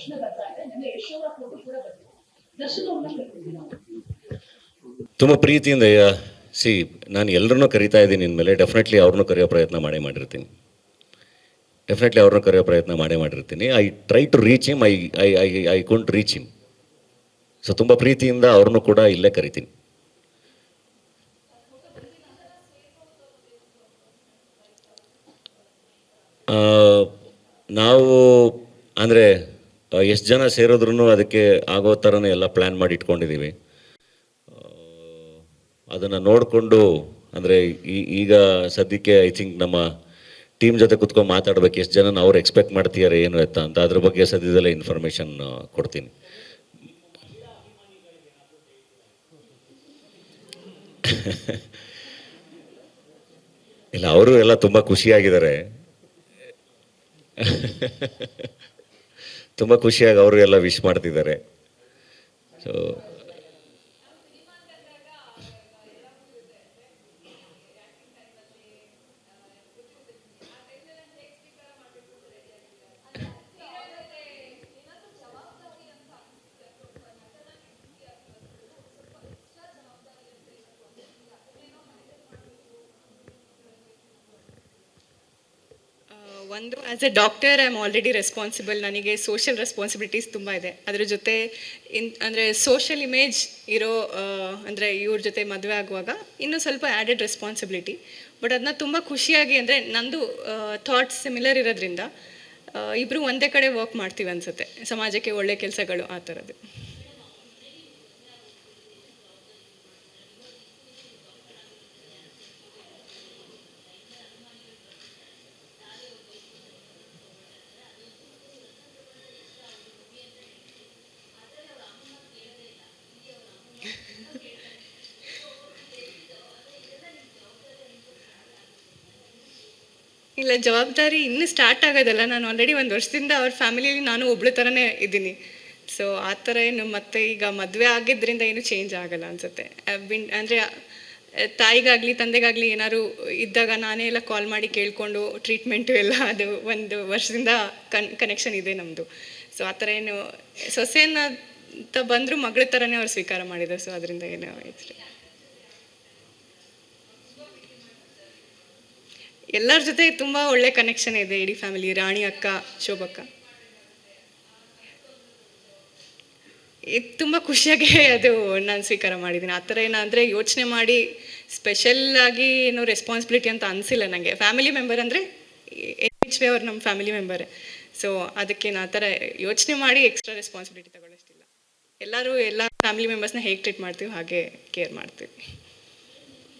ಪ್ರಶ್ನೆ ಬರ್ತಾ ಇದೆ. ನಿನ್ನೆ ಯಶೋರ ಫೋಟೋ ಕೂಡ ಬಂದಿದೆ. ದರ್ಶನ್ ಅವ್ರನ್ನ ಕರ್ಕೊಂಡಿದ್ದೀವಿ ನಾವು. ತುಂಬ ಪ್ರೀತಿಯಿಂದ ನಾನು ಎಲ್ಲರನ್ನೂ ಕರಿತಾ ಇದ್ದೀನಿ ಇನ್ಮೇಲೆ ಡೆಫಿನೆಟ್ಲಿ ಅವ್ರನ್ನೂ ಕರೆಯೋ ಪ್ರಯತ್ನ ಮಾಡಿರ್ತೀನಿ. I try to reach him. I can't reach him. So ತುಂಬ ಪ್ರೀತಿಯಿಂದ ಅವ್ರನ್ನೂ ಕೂಡ ಇಲ್ಲೇ ಕರಿತೀನಿ. ನಾವು ಅಂದರೆ ಎಷ್ಟು ಜನ ಸೇರಿದ್ರೂ ಅದಕ್ಕೆ ಆಗೋ ಥರನೇ ಎಲ್ಲ ಪ್ಲ್ಯಾನ್ ಮಾಡಿ ಇಟ್ಕೊಂಡಿದ್ದೀವಿ. ಅದನ್ನು ನೋಡಿಕೊಂಡು ಅಂದರೆ ಈಗ ಸದ್ಯಕ್ಕೆ ಐ ಥಿಂಕ್ ನಮ್ಮ ಟೀಮ್ ಜೊತೆ ಕುತ್ಕೊಂಡು ಮಾತಾಡ್ಬೇಕು, ಎಷ್ಟು ಜನ ಅವ್ರು ಎಕ್ಸ್ಪೆಕ್ಟ್ ಮಾಡ್ತೀಯಾರೆ ಏನು ಅಂತ ಅದ್ರ ಬಗ್ಗೆ ಸದ್ಯದಲ್ಲೇ ಇನ್ಫಾರ್ಮೇಷನ್ ಕೊಡ್ತೀನಿ. ಇಲ್ಲ, ಅವರು ಎಲ್ಲ ತುಂಬ ಖುಷಿಯಾಗಿದ್ದಾರೆ. ತುಂಬ ಖುಷಿಯಾಗಿ ಅವರು ಎಲ್ಲ ವಿಶ್ ಮಾಡ್ತಿದ್ದಾರೆ. ಸೊ ಒಂದು as A doctor I am already responsible. ನನಗೆ ಸೋಷಿಯಲ್ ರೆಸ್ಪಾನ್ಸಿಬಿಲಿಟೀಸ್ ತುಂಬ ಇದೆ. ಅದ್ರ ಜೊತೆ ಅಂದರೆ ಸೋಷಿಯಲ್ ಇಮೇಜ್ ಇರೋ ಅಂದರೆ ಇವ್ರ ಜೊತೆ ಮದುವೆ ಆಗುವಾಗ ಇನ್ನೂ ಸ್ವಲ್ಪ ಆ್ಯಡೆಡ್ ರೆಸ್ಪಾನ್ಸಿಬಿಲಿಟಿ. ಬಟ್ ಅದನ್ನ ತುಂಬ ಖುಷಿಯಾಗಿ ಅಂದರೆ ನಂದು ಥಾಟ್ಸ್ ಸಿಮಿಲರ್ ಇರೋದ್ರಿಂದ ಇಬ್ಬರು ಒಂದೇ ಕಡೆ ವರ್ಕ್ ಮಾಡ್ತೀವಿ ಅನಿಸುತ್ತೆ. ಸಮಾಜಕ್ಕೆ ಒಳ್ಳೆ ಕೆಲಸಗಳು ಆ ಥರದ್ದು. ಇಲ್ಲ, ಜವಾಬ್ದಾರಿ ಇನ್ನೂ ಸ್ಟಾರ್ಟ್ ಆಗೋದಲ್ಲ. ನಾನು ಆಲ್ರೆಡಿ ಒಂದು ವರ್ಷದಿಂದ ಅವ್ರ ಫ್ಯಾಮಿಲಿಯಲ್ಲಿ ನಾನು ಒಬ್ಳ ಥರನೇ ಇದ್ದೀನಿ. ಸೊ ಆ ಥರ ಏನು ಮತ್ತೆ ಈಗ ಮದುವೆ ಆಗಿದ್ದರಿಂದ ಏನು ಚೇಂಜ್ ಆಗಲ್ಲ ಅನಿಸುತ್ತೆ. ಅಂದರೆ ತಾಯಿಗಾಗಲಿ ತಂದೆಗಾಗಲಿ ಏನಾದ್ರು ಇದ್ದಾಗ ನಾನೇ ಎಲ್ಲ ಕಾಲ್ ಮಾಡಿ ಕೇಳಿಕೊಂಡು ಟ್ರೀಟ್ಮೆಂಟು ಎಲ್ಲ ಅದು ಒಂದು ವರ್ಷದಿಂದ ಕನೆಕ್ಷನ್ ಇದೆ ನಮ್ಮದು. ಸೊ ಆ ಥರ ಏನು ಸೊಸೆಯನ್ನ ಬಂದರೂ ಮಗಳ ಥರನೇ ಅವ್ರು ಸ್ವೀಕಾರ ಮಾಡಿದ್ರು. ಸೊ ಅದರಿಂದ ಏನೋ ಆಯ್ತು. ಎಲ್ಲರ ಜೊತೆ ತುಂಬ ಒಳ್ಳೆ ಕನೆಕ್ಷನ್ ಇದೆ ಇಡೀ ಫ್ಯಾಮಿಲಿ. ರಾಣಿ ಅಕ್ಕ, ಶೋಭಕ್ಕ, ಇದು ತುಂಬ ಖುಷಿಯಾಗಿ ಅದು ನಾನು ಸ್ವೀಕಾರ ಮಾಡಿದ್ದೀನಿ. ಆ ಥರ ಏನಂದರೆ ಯೋಚನೆ ಮಾಡಿ ಸ್ಪೆಷಲ್ಲಾಗಿ ಏನೋ ರೆಸ್ಪಾನ್ಸಿಬಿಲಿಟಿ ಅಂತ ಅನಿಸಿಲ್ಲ ನನಗೆ. ಫ್ಯಾಮಿಲಿ ಮೆಂಬರ್ ಅಂದರೆ ಎಚ್ ವಿ ಅವ್ರು ನಮ್ಮ ಫ್ಯಾಮಿಲಿ ಮೆಂಬರೇ. ಸೊ ಅದಕ್ಕೆ ಆ ಥರ ಯೋಚನೆ ಮಾಡಿ ಎಕ್ಸ್ಟ್ರಾ ರೆಸ್ಪಾನ್ಸಿಬಿಲಿಟಿ ತಗೊಳ್ಳೋಷ್ಟಿಲ್ಲ. ಎಲ್ಲರೂ ಎಲ್ಲ ಫ್ಯಾಮಿಲಿ ಮೆಂಬರ್ಸ್ನ ಹೇಗೆ ಟ್ರೀಟ್ ಮಾಡ್ತೀವಿ ಹಾಗೆ ಕೇರ್ ಮಾಡ್ತೀವಿ.